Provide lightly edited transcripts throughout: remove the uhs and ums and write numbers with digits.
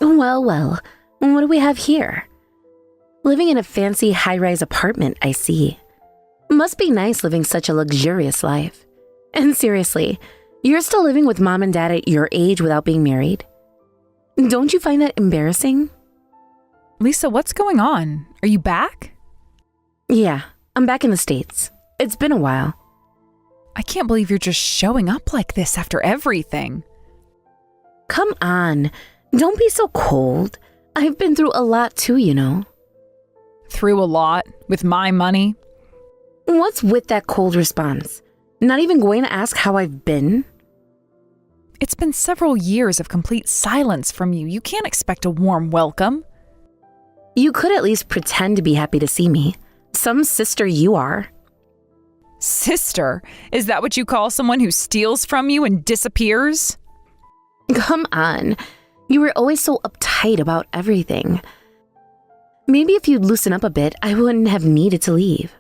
Well, well, what do we have here? Living in a fancy high-rise apartment, I see. Must be nice living such a luxurious life. And seriously, you're still living with mom and dad at your age without being married? Don't you find that embarrassing? Lisa, what's going on? Are you back? Yeah, I'm back in the States. It's been a while. I can't believe you're just showing up like this after everything. Come on, don't be so cold. I've been through a lot too, you know. Through a lot with my money? What's with that cold response? Not even going to ask how I've been? It's been several years of complete silence from you. You can't expect a warm welcome. You could at least pretend to be happy to see me. Some sister you are. Sister? Is that what you call someone who steals from you and disappears? Come on. You were always so uptight about everything. Maybe if you'd loosen up a bit, I wouldn't have needed to leave.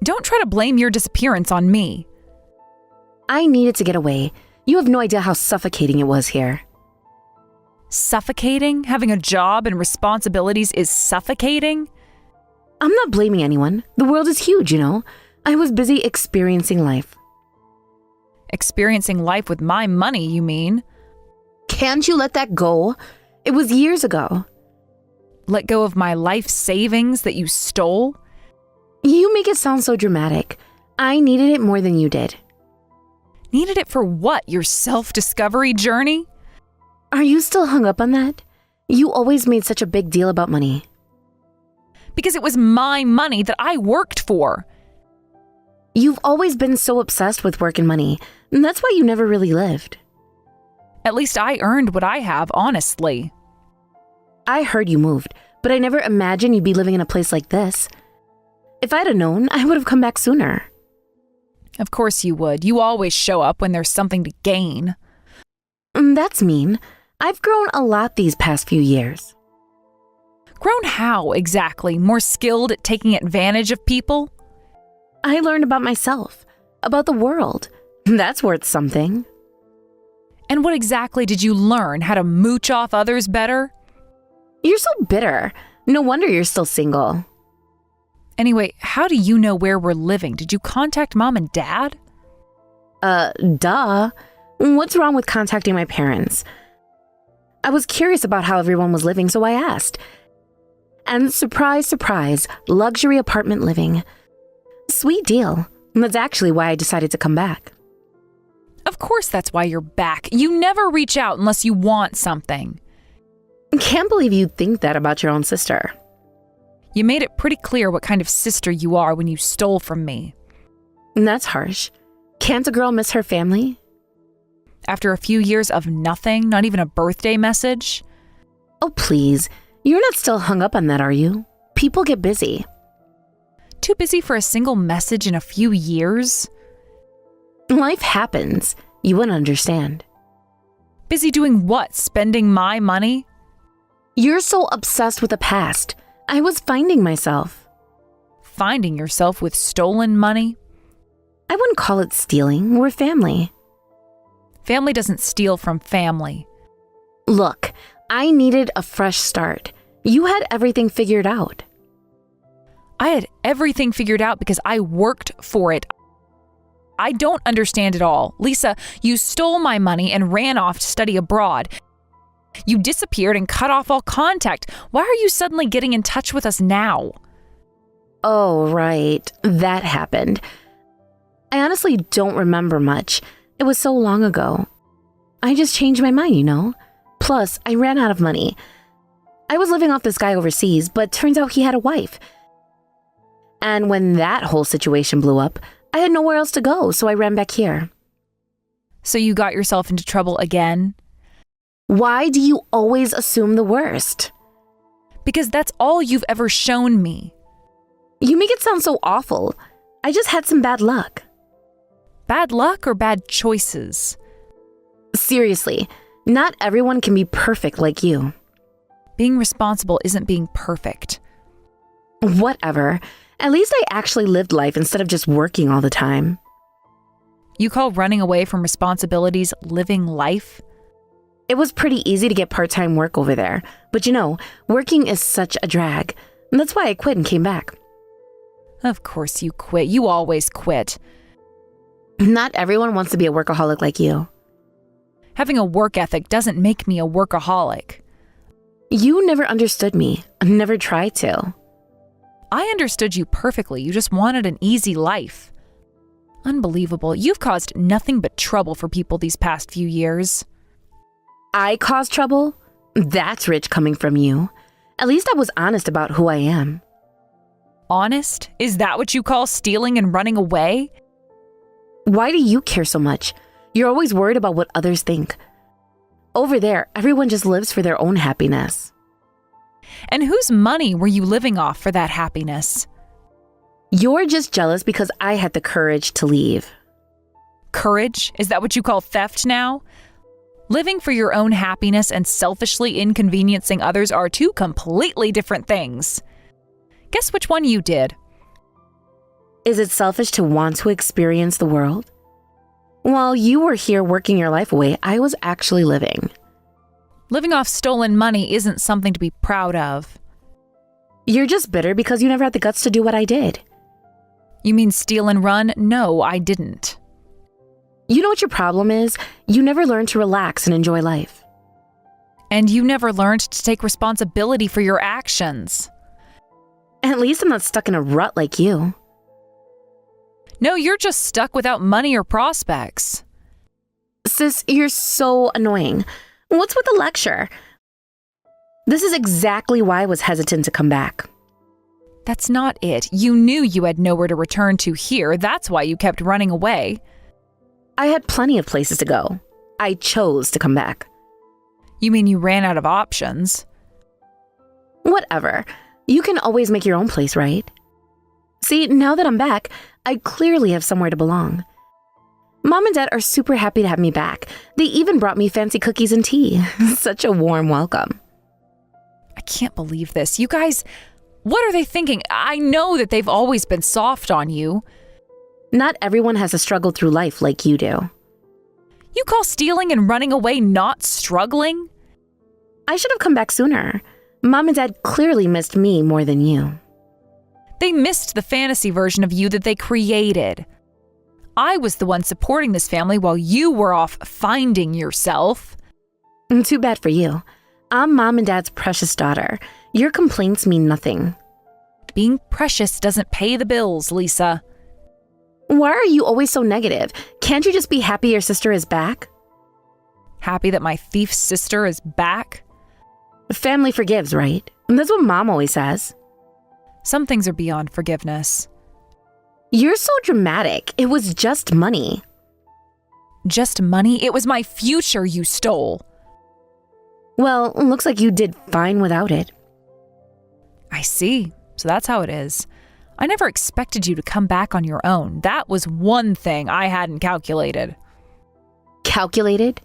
Don't try to blame your disappearance on me. I needed to get away. You have no idea how suffocating it was here. Suffocating? Having a job and responsibilities is suffocating? I'm not blaming anyone. The world is huge, you know. I was busy experiencing life. Experiencing life with my money, you mean? Can't you let that go? It was years ago. Let go of my life savings that you stole? You make it sound so dramatic. I needed it more than you did. Needed it for what? Your self-discovery journey? Are you still hung up on that? You always made such a big deal about money. Because it was my money that I worked for. You've always been so obsessed with work and money. And that's why you never really lived. At least I earned what I have, honestly. I heard you moved, but I never imagined you'd be living in a place like this. If I'd have known, I would have come back sooner. Of course you would. You always show up when there's something to gain. That's mean. I've grown a lot these past few years. Grown how, exactly? More skilled at taking advantage of people? I learned about myself, about the world. That's worth something. And what exactly did you learn? How to mooch off others better? You're so bitter. No wonder you're still single. Anyway, how do you know where we're living? Did you contact mom and dad? Duh. What's wrong with contacting my parents? I was curious about how everyone was living, so I asked. And surprise, surprise, luxury apartment living. Sweet deal. That's actually why I decided to come back. Of course that's why you're back. You never reach out unless you want something. Can't believe you think that about your own sister. You made it pretty clear what kind of sister you are when you stole from me. That's harsh. Can't a girl miss her family? After a few years of nothing, not even a birthday message? Oh, please. You're not still hung up on that, are you? People get busy. Too busy for a single message in a few years? Life happens. You wouldn't understand. Busy doing what? Spending my money? You're so obsessed with the past. I was finding myself. Finding yourself with stolen money? I wouldn't call it stealing. We're family. Family doesn't steal from family. Look, I needed a fresh start. You had everything figured out. I had everything figured out because I worked for it. I don't understand it all. Lisa, you stole my money and ran off to study abroad. You disappeared and cut off all contact. Why are you suddenly getting in touch with us now? Oh, right. That happened. I honestly don't remember much. It was so long ago. I just changed my mind, you know? Plus, I ran out of money. I was living off this guy overseas, but turns out he had a wife. And when that whole situation blew up, I had nowhere else to go, so I ran back here. So you got yourself into trouble again? Why do you always assume the worst? Because that's all you've ever shown me. You make it sound so awful. I just had some bad luck. Bad luck or bad choices? Seriously, not everyone can be perfect like you. Being responsible isn't being perfect. Whatever. At least I actually lived life instead of just working all the time. You call running away from responsibilities living life? It was pretty easy to get part-time work over there, but working is such a drag. And that's why I quit and came back. Of course you quit. You always quit. Not everyone wants to be a workaholic like you. Having a work ethic doesn't make me a workaholic. You never understood me. Never tried to. I understood you perfectly. You just wanted an easy life. Unbelievable. You've caused nothing but trouble for people these past few years. I caused trouble? That's rich coming from you. At least I was honest about who I am. Honest? Is that what you call stealing and running away? Why do you care so much? You're always worried about what others think. Over there, everyone just lives for their own happiness. And whose money were you living off for that happiness? You're just jealous because I had the courage to leave. Courage? Is that what you call theft now? Living for your own happiness and selfishly inconveniencing others are two completely different things. Guess which one you did? Is it selfish to want to experience the world? While you were here working your life away, I was actually living. Living off stolen money isn't something to be proud of. You're just bitter because you never had the guts to do what I did. You mean steal and run? No, I didn't. You know what your problem is? You never learned to relax and enjoy life. And you never learned to take responsibility for your actions. At least I'm not stuck in a rut like you. No, you're just stuck without money or prospects. Sis, you're so annoying. What's with the lecture? This is exactly why I was hesitant to come back. That's not it. You knew you had nowhere to return to here. That's why you kept running away. I had plenty of places to go. I chose to come back. You mean you ran out of options? Whatever. You can always make your own place, right? See, now that I'm back, I clearly have somewhere to belong. Mom and Dad are super happy to have me back. They even brought me fancy cookies and tea. Such a warm welcome. I can't believe this. You guys, what are they thinking? I know that they've always been soft on you. Not everyone has to struggle through life like you do. You call stealing and running away not struggling? I should have come back sooner. Mom and Dad clearly missed me more than you. They missed the fantasy version of you that they created. I was the one supporting this family while you were off finding yourself. Too bad for you. I'm Mom and Dad's precious daughter. Your complaints mean nothing. Being precious doesn't pay the bills, Lisa. Why are you always so negative? Can't you just be happy your sister is back? Happy that my thief sister is back? Family forgives, right? That's what Mom always says. Some things are beyond forgiveness. You're so dramatic. It was just money. Just money? It was my future you stole. Well, looks like you did fine without it. I see. So that's how it is. I never expected you to come back on your own. That was one thing I hadn't calculated. Calculated?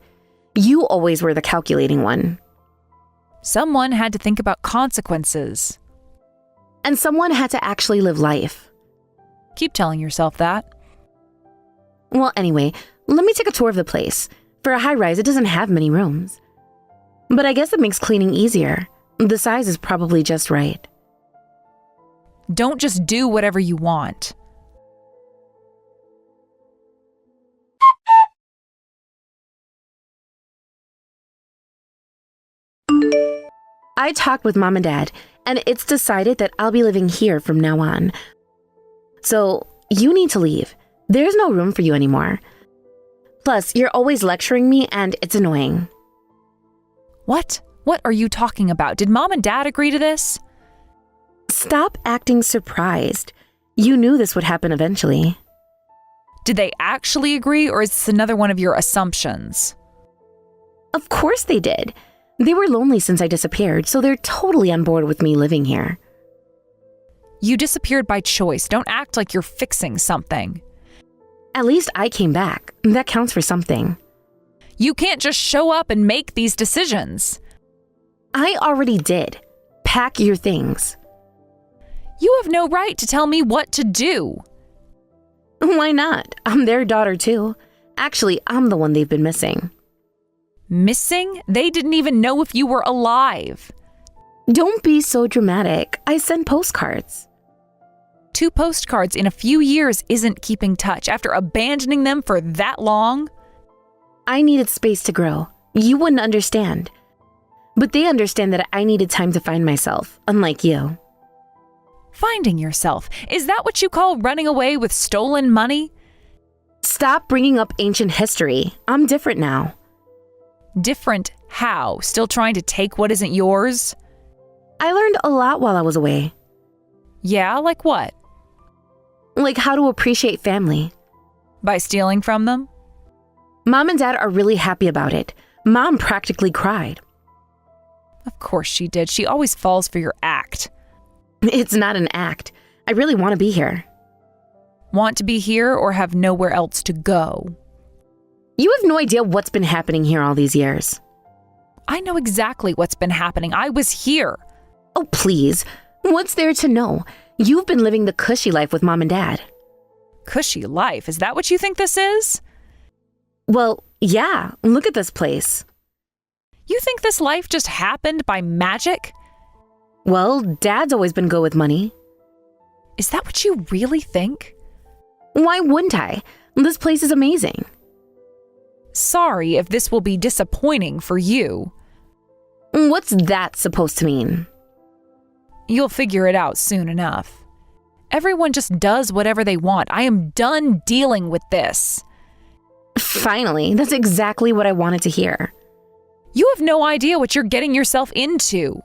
You always were the calculating one. Someone had to think about consequences. And someone had to actually live life. Keep telling yourself that. Well, anyway, let me take a tour of the place. For a high-rise, it doesn't have many rooms. But I guess it makes cleaning easier. The size is probably just right. Don't just do whatever you want. I talked with Mom and Dad, and it's decided that I'll be living here from now on. So, you need to leave. There's no room for you anymore. Plus, you're always lecturing me, and it's annoying. What? What are you talking about? Did Mom and Dad agree to this? Stop acting surprised. You knew this would happen eventually. Did they actually agree, or is this another one of your assumptions? Of course they did. They were lonely since I disappeared, so they're totally on board with me living here. You disappeared by choice. Don't act like you're fixing something. At least I came back. That counts for something. You can't just show up and make these decisions. I already did. Pack your things. You have no right to tell me what to do. Why not? I'm their daughter too. Actually, I'm the one they've been missing. Missing? They didn't even know if you were alive. Don't be so dramatic. I send postcards. 2 postcards in a few years isn't keeping touch after abandoning them for that long. I needed space to grow. You wouldn't understand. But they understand that I needed time to find myself, unlike you. Finding yourself. Is that what you call running away with stolen money? Stop bringing up ancient history. I'm different now. Different how? Still trying to take what isn't yours? I learned a lot while I was away. Yeah, like what? Like how to appreciate family. By stealing from them? Mom and Dad are really happy about it. Mom practically cried. Of course she did. She always falls for your act. It's not an act. I really want to be here. Want to be here or have nowhere else to go? You have no idea what's been happening here all these years. I know exactly what's been happening. I was here. Oh, please. What's there to know? You've been living the cushy life with Mom and Dad. Cushy life. Is that what you think this is? Well, yeah. Look at this place. You think this life just happened by magic? Well, Dad's always been good with money. Is that what you really think? Why wouldn't I? This place is amazing. Sorry if this will be disappointing for you. What's that supposed to mean? You'll figure it out soon enough. Everyone just does whatever they want. I am done dealing with this. Finally, that's exactly what I wanted to hear. You have no idea what you're getting yourself into.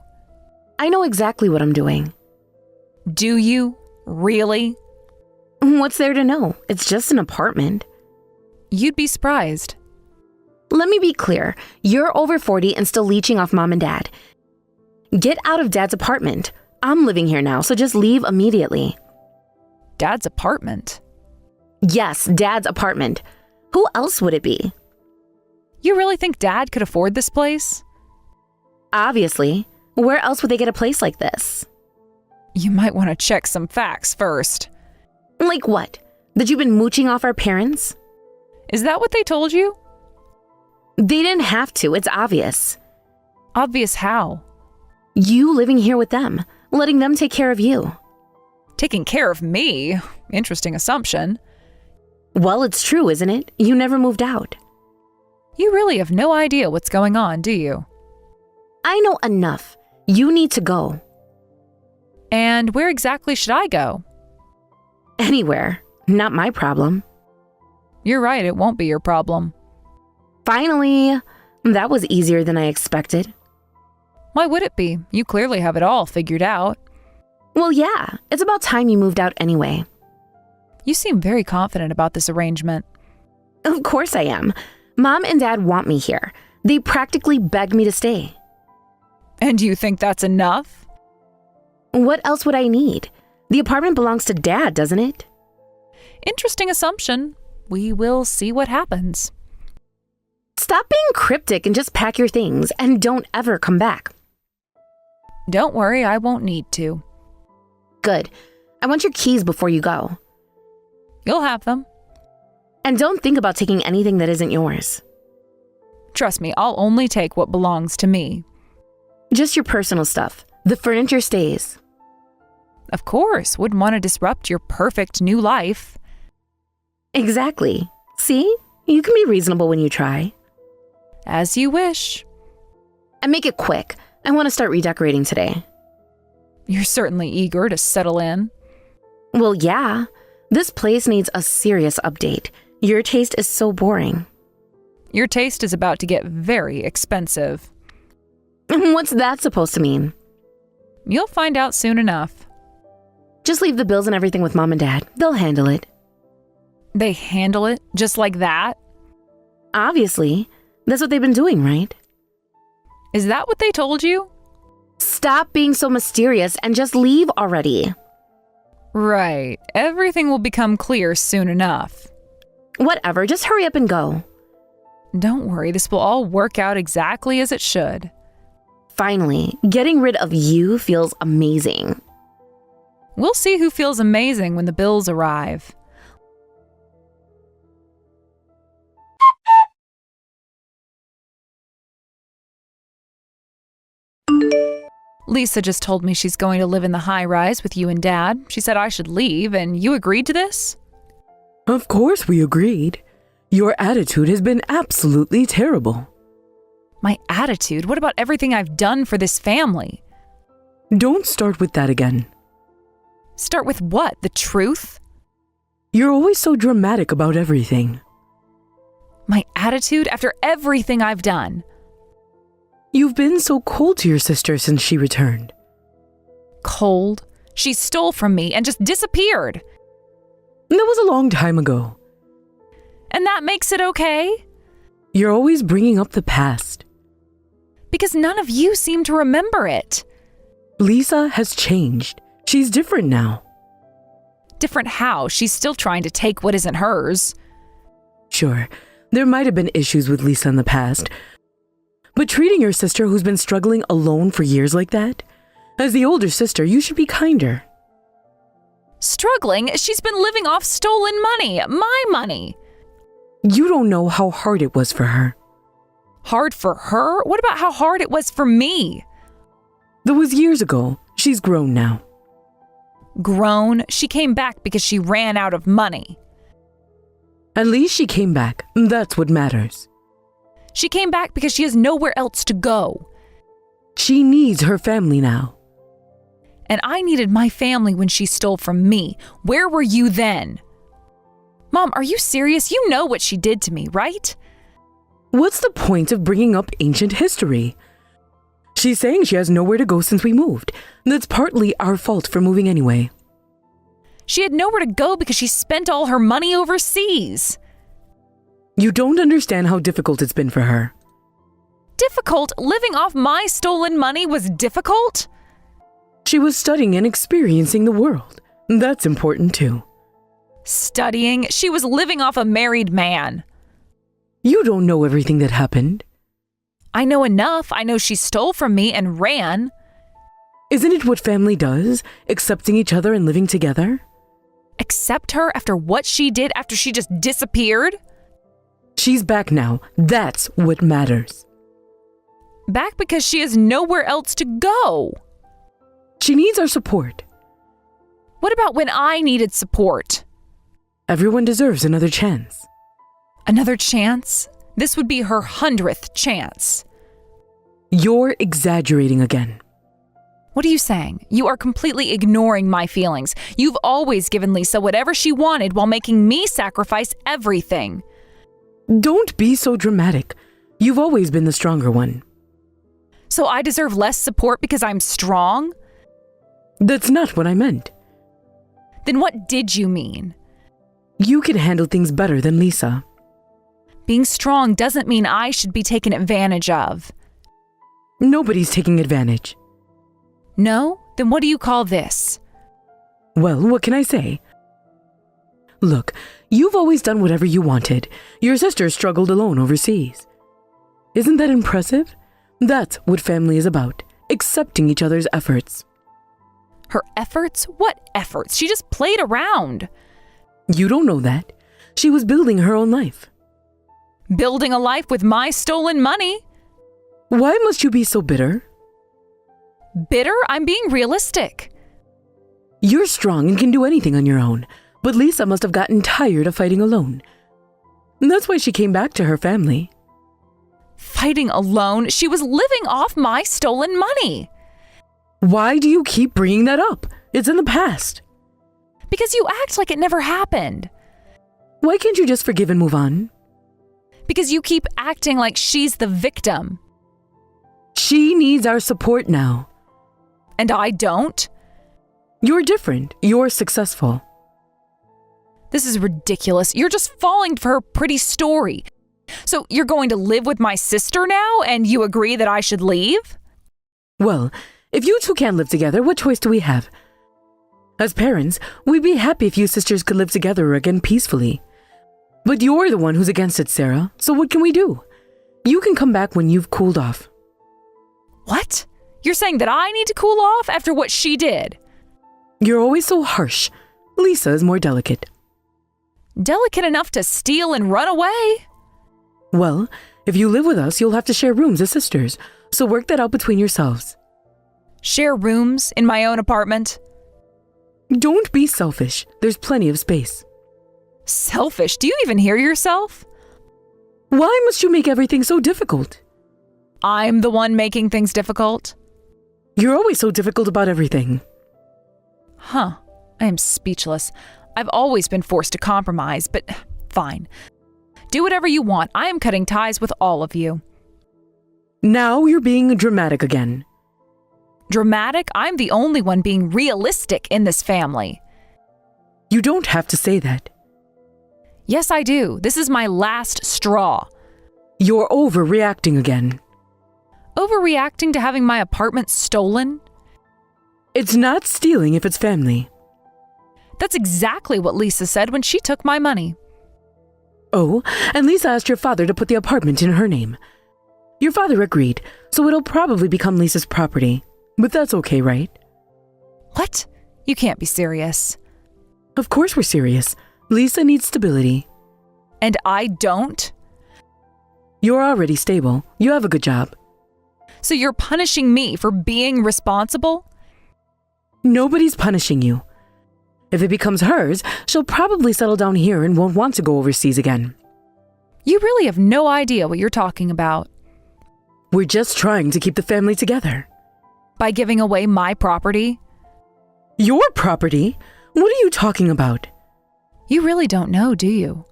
I know exactly what I'm doing. Do you? Really? What's there to know? It's just an apartment. You'd be surprised. Let me be clear. You're over 40 and still leeching off Mom and Dad. Get out of Dad's apartment. I'm living here now, so just leave immediately. Dad's apartment? Yes, Dad's apartment. Who else would it be? You really think Dad could afford this place? Obviously. Where else would they get a place like this? You might want to check some facts first. Like what? That you've been mooching off our parents? Is that what they told you? They didn't have to. It's obvious. Obvious how? You living here with them, letting them take care of you. Taking care of me? Interesting assumption. Well, it's true, isn't it? You never moved out. You really have no idea what's going on, do you? I know enough. You need to go. And where exactly should I go? Anywhere. Not my problem. You're right, it won't be your problem. Finally. That was easier than I expected. Why would it be? You clearly have it all figured out. Well, yeah. It's about time you moved out anyway. You seem very confident about this arrangement. Of course I am. Mom and Dad want me here. They practically begged me to stay. And you think that's enough? What else would I need? The apartment belongs to Dad, doesn't it? Interesting assumption. We will see what happens. Stop being cryptic and just pack your things and don't ever come back. Don't worry, I won't need to. Good. I want your keys before you go. You'll have them. And don't think about taking anything that isn't yours. Trust me, I'll only take what belongs to me. Just your personal stuff. The furniture stays. Of course, wouldn't want to disrupt your perfect new life. Exactly. See? You can be reasonable when you try. As you wish. And make it quick. I want to start redecorating today. You're certainly eager to settle in. Well, yeah. This place needs a serious update. Your taste is so boring. Your taste is about to get very expensive. What's that supposed to mean? You'll find out soon enough. Just leave the bills and everything with Mom and Dad. They'll handle it. They handle it just like that? Obviously. That's what they've been doing, right? Is that what they told you? Stop being so mysterious and just leave already. Right. Everything will become clear soon enough. Whatever, just hurry up and go. Don't worry, this will all work out exactly as it should. Finally, getting rid of you feels amazing. We'll see who feels amazing when the bills arrive. Lisa just told me she's going to live in the high-rise with you and Dad. She said I should leave, and you agreed to this? Of course we agreed. Your attitude has been absolutely terrible. My attitude? What about everything I've done for this family? Don't start with that again. Start with what? The truth? You're always so dramatic about everything. My attitude after everything I've done? You've been so cold to your sister since she returned. Cold? She stole from me and just disappeared. That was a long time ago. And that makes it okay? You're always bringing up the past. Because none of you seem to remember it. Lisa has changed. She's different now. Different how? She's still trying to take what isn't hers. Sure, there might have been issues with Lisa in the past, but treating your sister who's been struggling alone for years like that? As the older sister, you should be kinder. Struggling? She's been living off stolen money. My money. You don't know how hard it was for her. Hard for her? What about how hard it was for me? That was years ago. She's grown now. Grown? She came back because she ran out of money. At least she came back. That's what matters. She came back because she has nowhere else to go. She needs her family now. And I needed my family when she stole from me. Where were you then? Mom, are you serious? You know what she did to me, right? What's the point of bringing up ancient history? She's saying she has nowhere to go since we moved. That's partly our fault for moving anyway. She had nowhere to go because she spent all her money overseas. You don't understand how difficult it's been for her. Difficult? Living off my stolen money was difficult? She was studying and experiencing the world. That's important too. Studying? She was living off a married man. You don't know everything that happened. I know enough. I know she stole from me and ran. Isn't it what family does? Accepting each other and living together? Accept her after what she did after she just disappeared? She's back now. That's what matters. Back because she has nowhere else to go. She needs our support. What about when I needed support? Everyone deserves another chance. Another chance? This would be her 100th chance. You're exaggerating again. What are you saying? You are completely ignoring my feelings. You've always given Lisa whatever she wanted while making me sacrifice everything. Don't be so dramatic. You've always been the stronger one. So I deserve less support because I'm strong? That's not what I meant. Then what did you mean? You can handle things better than Lisa. Being strong doesn't mean I should be taken advantage of. Nobody's taking advantage. No? Then what do you call this? Well, what can I say? Look, you've always done whatever you wanted. Your sister struggled alone overseas. Isn't that impressive? That's what family is about, accepting each other's efforts. Her efforts? What efforts? She just played around. You don't know that. She was building her own life. Building a life with my stolen money? Why must you be so bitter? Bitter? I'm being realistic. You're strong and can do anything on your own, but Lisa must have gotten tired of fighting alone. That's why she came back to her family. Fighting alone? She was living off my stolen money. Why do you keep bringing that up? It's in the past. Because you act like it never happened. Why can't you just forgive and move on? Because you keep acting like she's the victim. She needs our support now. And I don't? You're different. You're successful. This is ridiculous. You're just falling for her pretty story. So you're going to live with my sister now and you agree that I should leave? Well, if you two can't live together, what choice do we have? As parents, we'd be happy if you sisters could live together again peacefully. But you're the one who's against it, Sarah, so what can we do? You can come back when you've cooled off. What? You're saying that I need to cool off after what she did? You're always so harsh. Lisa is more delicate. Delicate enough to steal and run away? Well, if you live with us, you'll have to share rooms as sisters, so work that out between yourselves. Share rooms in my own apartment? Don't be selfish. There's plenty of space. Selfish? Do you even hear yourself? Why must you make everything so difficult? I'm the one making things difficult? You're always so difficult about everything. Huh. I am speechless. I've always been forced to compromise, but fine. Do whatever you want. I am cutting ties with all of you. Now you're being dramatic again. Dramatic? I'm the only one being realistic in this family. You don't have to say that. Yes, I do. This is my last straw. You're overreacting again. Overreacting to having my apartment stolen? It's not stealing if it's family. That's exactly what Lisa said when she took my money. Oh, and Lisa asked your father to put the apartment in her name. Your father agreed, so it'll probably become Lisa's property. But that's okay, right? What? You can't be serious. Of course we're serious. Lisa needs stability. And I don't? You're already stable. You have a good job. So you're punishing me for being responsible? Nobody's punishing you. If it becomes hers, she'll probably settle down here and won't want to go overseas again. You really have no idea what you're talking about. We're just trying to keep the family together. By giving away my property? Your property? What are you talking about? You really don't know, do you?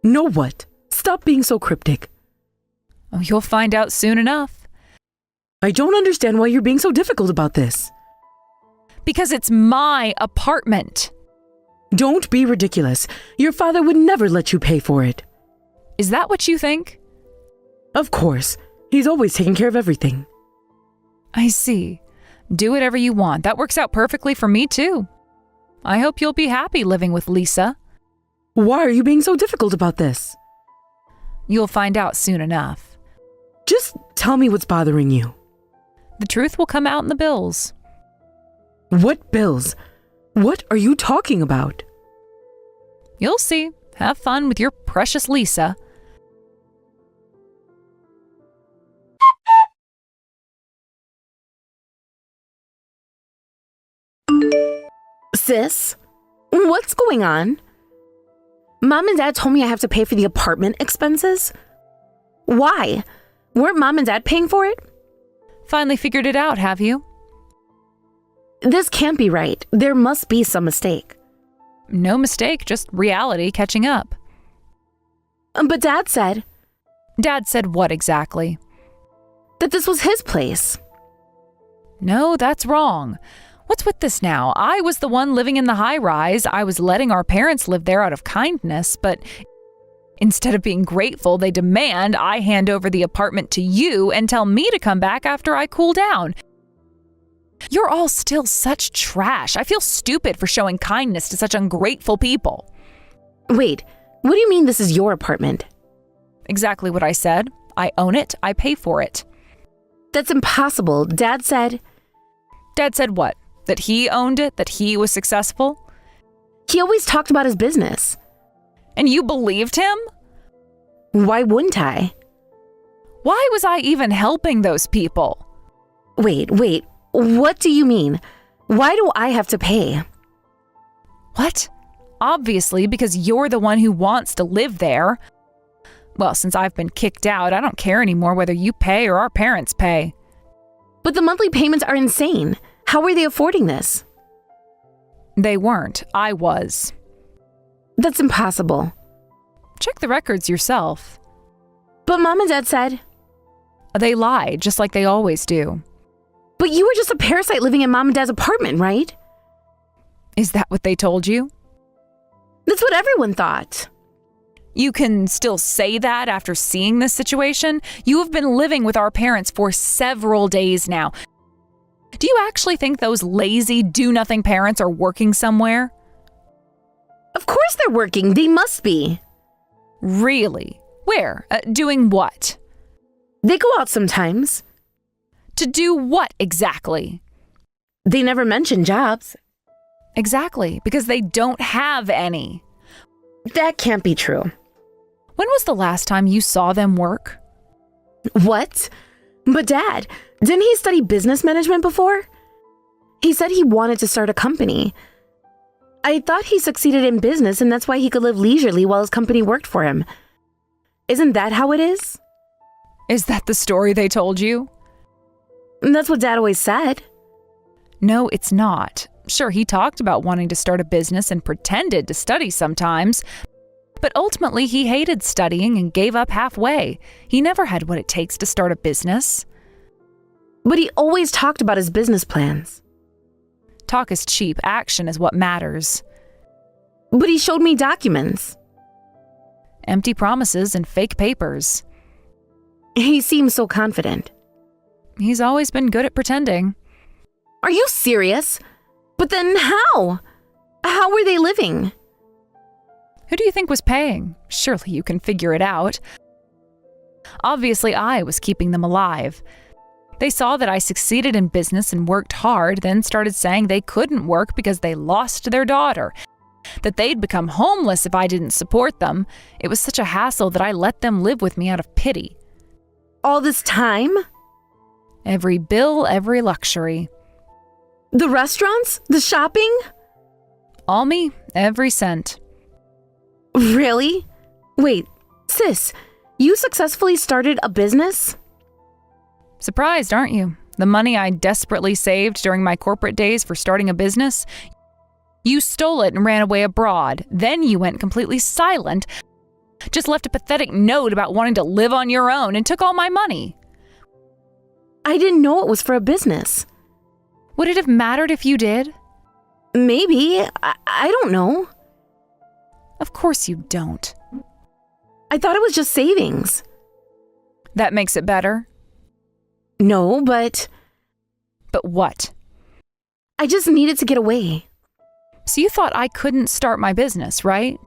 Know what? Stop being so cryptic. Oh, you'll find out soon enough. I don't understand why you're being so difficult about this. Because it's my apartment. Don't be ridiculous. Your father would never let you pay for it. Is that what you think? Of course. He's always taking care of everything. I see. Do whatever you want. That works out perfectly for me, too. I hope you'll be happy living with Lisa. Why are you being so difficult about this? You'll find out soon enough. Just tell me what's bothering you. The truth will come out in the bills. What bills? What are you talking about? You'll see. Have fun with your precious Lisa. Sis, what's going on? Mom and Dad told me I have to pay for the apartment expenses. Why? Weren't Mom and Dad paying for it? Finally figured it out, have you? This can't be right. There must be some mistake. No mistake, just reality catching up. But Dad said Dad said what exactly? that this was his place. No, that's wrong. What's with this now? I was the one living in the high-rise. I was letting our parents live there out of kindness, but instead of being grateful, they demand I hand over the apartment to you and tell me to come back after I cool down. You're all still such trash. I feel stupid for showing kindness to such ungrateful people. Wait, what do you mean this is your apartment? Exactly what I said. I own it. I pay for it. That's impossible. Dad said what? That he owned it? That he was successful? he always talked about his business. And you believed him? Why wouldn't I? Why was I even helping those people? Wait, what do you mean? Why do I have to pay? What? Obviously, because you're the one who wants to live there. Well, since I've been kicked out, I don't care anymore whether you pay or our parents pay. But the monthly payments are insane. How are they affording this? They weren't. I was. That's impossible. Check the records yourself. But Mom and Dad said, They lied, just like they always do. but you were just a parasite living in Mom and Dad's apartment, right? Is that what they told you? That's what everyone thought. You can still say that after seeing this situation? You have been living with our parents for several days now. Do you actually think those lazy, do-nothing parents are working somewhere? Of course they're working. They must be. Really? Where? Doing what? They go out sometimes. To do what exactly? They never mention jobs. Exactly, because they don't have any. That can't be true. When was the last time you saw them work? What? But Dad, Didn't he study business management before? He said he wanted to start a company. I thought he succeeded in business and that's why he could live leisurely while his company worked for him. Isn't that how it is? Is that the story they told you? That's what Dad always said. No, it's not. Sure, he talked about wanting to start a business and pretended to study sometimes, but ultimately he hated studying and gave up halfway. He never had what it takes to start a business. But he always talked about his business plans. Talk is cheap, action is what matters. But he showed me documents. Empty promises and fake papers. He seems so confident. He's always been good at pretending. Are you serious? But then how? How were they living? Who do you think was paying? Surely you can figure it out. Obviously, I was keeping them alive. They saw that I succeeded in business and worked hard, then started saying they couldn't work because they lost their daughter, that they'd become homeless if I didn't support them. It was such a hassle that I let them live with me out of pity. All this time? Every bill, every luxury. The restaurants? The shopping? All me, every cent. Really? Wait, sis, you successfully started a business? Surprised, aren't you? The money I desperately saved during my corporate days for starting a business? You stole it and ran away abroad. Then you went completely silent, just left a pathetic note about wanting to live on your own and took all my money. I didn't know it was for a business. Would it have mattered if you did? Maybe. I don't know. Of course you don't. I thought it was just savings. That makes it better. No, but But what? I just needed to get away. So you thought I couldn't start my business, right?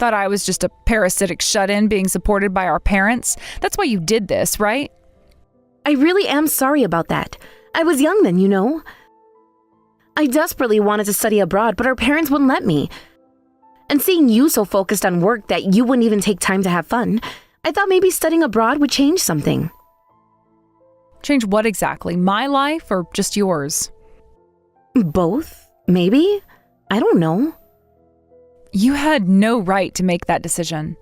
Thought I was just a parasitic shut-in being supported by our parents? That's why you did this, right? I really am sorry about that. I was young then, you know. I desperately wanted to study abroad, but our parents wouldn't let me. And seeing you so focused on work that you wouldn't even take time to have fun, I thought maybe studying abroad would change something. Change what exactly? My life or just yours? Both? Maybe? I don't know. You had no right to make that decision.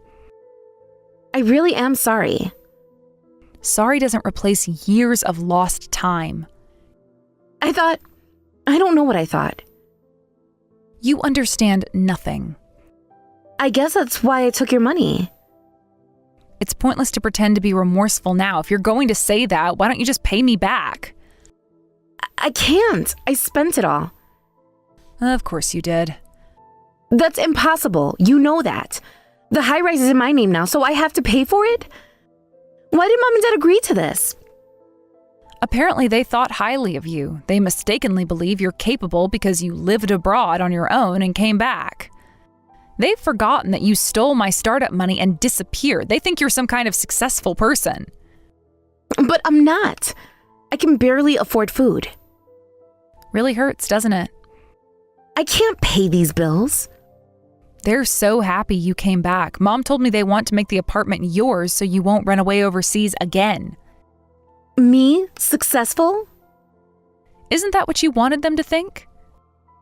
I really am sorry. Sorry doesn't replace years of lost time. I don't know what I thought. You understand nothing. I guess that's why I took your money. It's pointless to pretend to be remorseful now. If you're going to say that, why don't you just pay me back? I can't. I spent it all. Of course you did. That's impossible. You know that. The high-rise is in my name now, so I have to pay for it? Why did Mom and Dad agree to this? Apparently they thought highly of you. They mistakenly believe you're capable because you lived abroad on your own and came back. They've forgotten that you stole my startup money and disappeared. They think you're some kind of successful person. But I'm not. I can barely afford food. Really hurts, doesn't it? I can't pay these bills. They're so happy you came back. Mom told me they want to make the apartment yours so you won't run away overseas again. Me? Successful? Isn't that what you wanted them to think?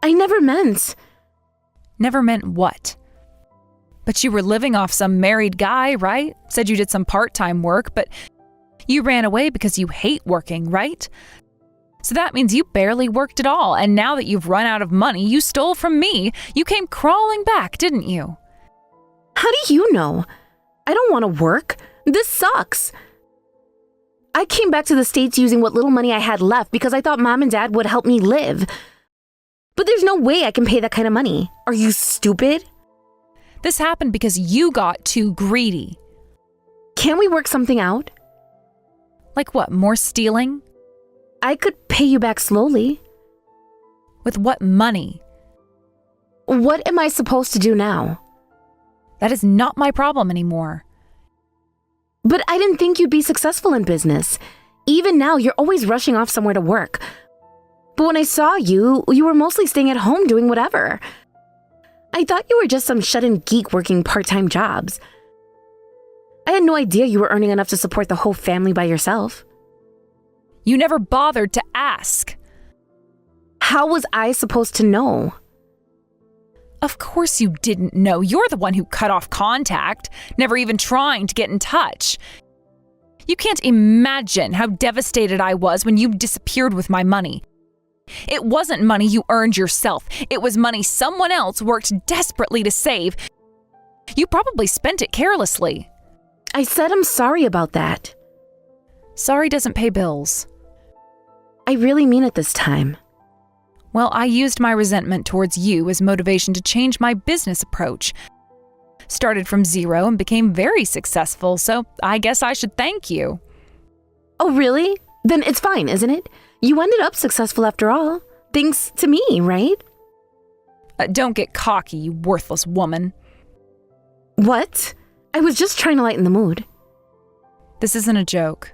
I never meant. Never meant what? But you were living off some married guy, right? Said you did some part-time work, but you ran away because you hate working, right? So that means you barely worked at all, and now that you've run out of money you stole from me, you came crawling back, didn't you? How do you know? I don't want to work. This sucks. I came back to the States using what little money I had left because I thought Mom and Dad would help me live. But there's no way I can pay that kind of money. Are you stupid? This happened because you got too greedy. Can't we work something out? Like what, more stealing? I could pay you back slowly. With what money? What am I supposed to do now? That is not my problem anymore. But I didn't think you'd be successful in business. Even now, you're always rushing off somewhere to work. But when I saw you, you were mostly staying at home doing whatever. I thought you were just some shut-in geek working part-time jobs. I had no idea you were earning enough to support the whole family by yourself. You never bothered to ask. How was I supposed to know? Of course you didn't know. You're the one who cut off contact, never even trying to get in touch. You can't imagine how devastated I was when you disappeared with my money. It wasn't money you earned yourself. It was money someone else worked desperately to save. You probably spent it carelessly. I said I'm sorry about that. Sorry doesn't pay bills. I really mean it this time. Well, I used my resentment towards you as motivation to change my business approach. Started from zero and became very successful, so I guess I should thank you. Oh, really? Then it's fine, isn't it? You ended up successful after all. Thanks to me, right? Don't get cocky, you worthless woman. What? I was just trying to lighten the mood. This isn't a joke.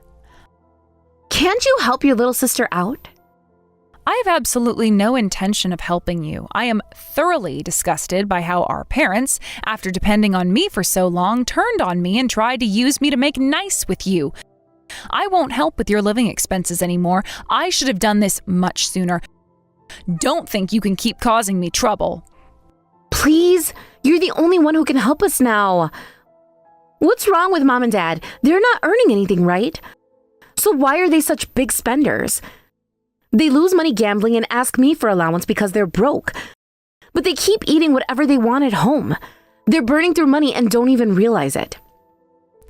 Can't you help your little sister out? I have absolutely no intention of helping you. I am thoroughly disgusted by how our parents, after depending on me for so long, turned on me and tried to use me to make nice with you. I won't help with your living expenses anymore. I should have done this much sooner. Don't think you can keep causing me trouble. Please, you're the only one who can help us now. What's wrong with Mom and Dad? They're not earning anything, right? So why are they such big spenders? They lose money gambling and ask me for allowance because they're broke. But they keep eating whatever they want at home. They're burning through money and don't even realize it.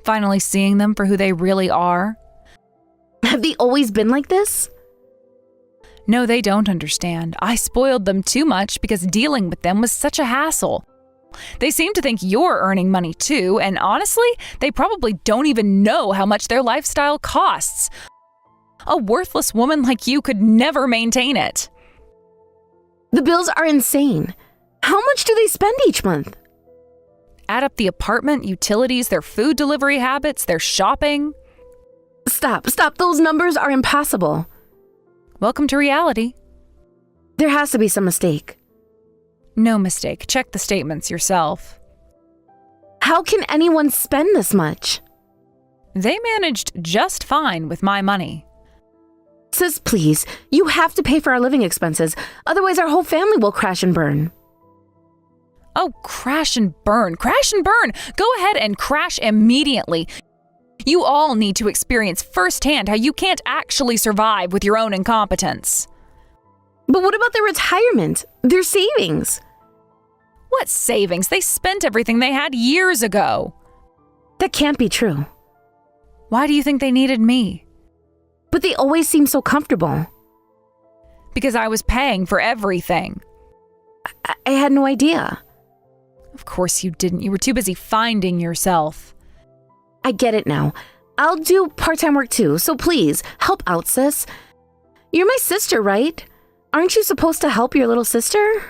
Finally seeing them for who they really are. Have they always been like this? No, they don't understand. I spoiled them too much because dealing with them was such a hassle. They seem to think you're earning money too, and honestly, they probably don't even know how much their lifestyle costs. A worthless woman like you could never maintain it. The bills are insane. How much do they spend each month? Add up the apartment, utilities, their food delivery habits, their shopping. Stop. Those numbers are impossible. Welcome to reality. There has to be some mistake. No mistake. Check the statements yourself. How can anyone spend this much? They managed just fine with my money. Sis, please, you have to pay for our living expenses. Otherwise, our whole family will crash and burn. Oh, crash and burn. Crash and burn. Go ahead and crash immediately. You all need to experience firsthand how you can't actually survive with your own incompetence. But what about their retirement? Their savings? What savings? They spent everything they had years ago. That can't be true. Why do you think they needed me? But they always seem so comfortable. Because I was paying for everything. I had no idea. Of course you didn't. You were too busy finding yourself. I get it now. I'll do part-time work too, so please, help out, sis. You're my sister, right? Aren't you supposed to help your little sister?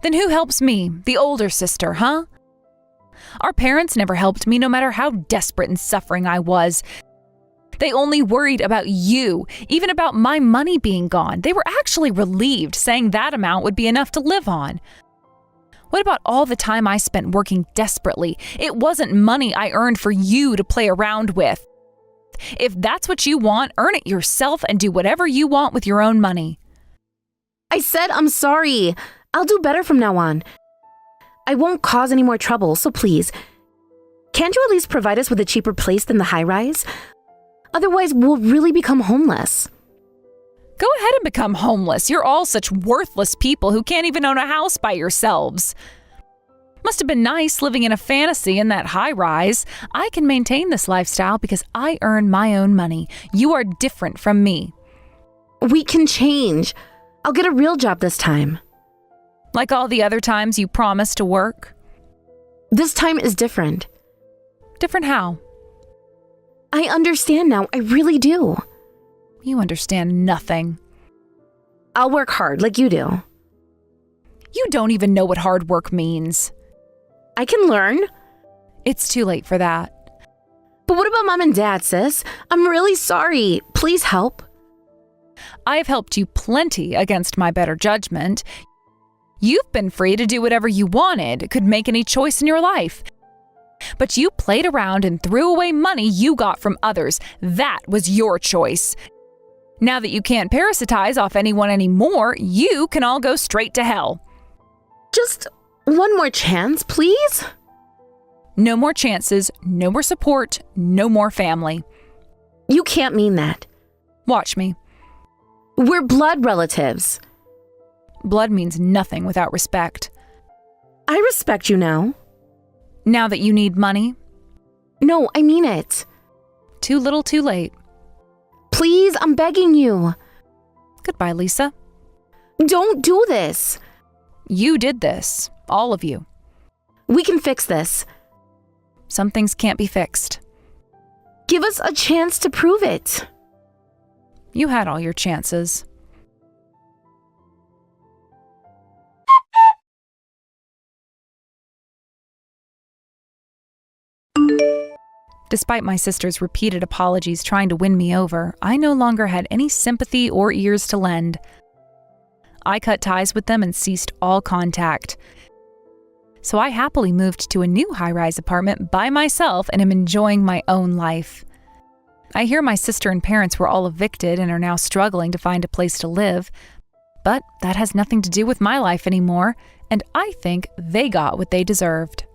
Then who helps me? The older sister, huh? Our parents never helped me no matter how desperate and suffering I was. They only worried about you, even about my money being gone. They were actually relieved, saying that amount would be enough to live on. What about all the time I spent working desperately? It wasn't money I earned for you to play around with. If that's what you want, earn it yourself and do whatever you want with your own money. I said I'm sorry. I'll do better from now on. I won't cause any more trouble, so please. Can't you at least provide us with a cheaper place than the high-rise? Otherwise, we'll really become homeless. Go ahead and become homeless. You're all such worthless people who can't even own a house by yourselves. Must have been nice living in a fantasy in that high-rise. I can maintain this lifestyle because I earn my own money. You are different from me. We can change. I'll get a real job this time. Like all the other times you promised to work? This time is different. Different how? I understand now. I really do. You understand nothing. I'll work hard like you do. You don't even know what hard work means. I can learn. It's too late for that. But what about Mom and Dad, sis? I'm really sorry. Please help. I've helped you plenty against my better judgment. You've been free to do whatever you wanted, could make any choice in your life. But you played around and threw away money you got from others. That was your choice. Now that you can't parasitize off anyone anymore, you can all go straight to hell. Just one more chance, please? No more chances, no more support, no more family. You can't mean that. Watch me. We're blood relatives. Blood means nothing without respect. I respect you now. Now that you need money, No, I mean it. too little too late. Please, I'm begging you. Goodbye, Lisa. Don't do this. You did this. All of you. We can fix this. Some things can't be fixed. Give us a chance to prove it. You had all your chances. Despite my sister's repeated apologies trying to win me over, I no longer had any sympathy or ears to lend. I cut ties with them and ceased all contact. So I happily moved to a new high-rise apartment by myself and am enjoying my own life. I hear my sister and parents were all evicted and are now struggling to find a place to live, but that has nothing to do with my life anymore, and I think they got what they deserved.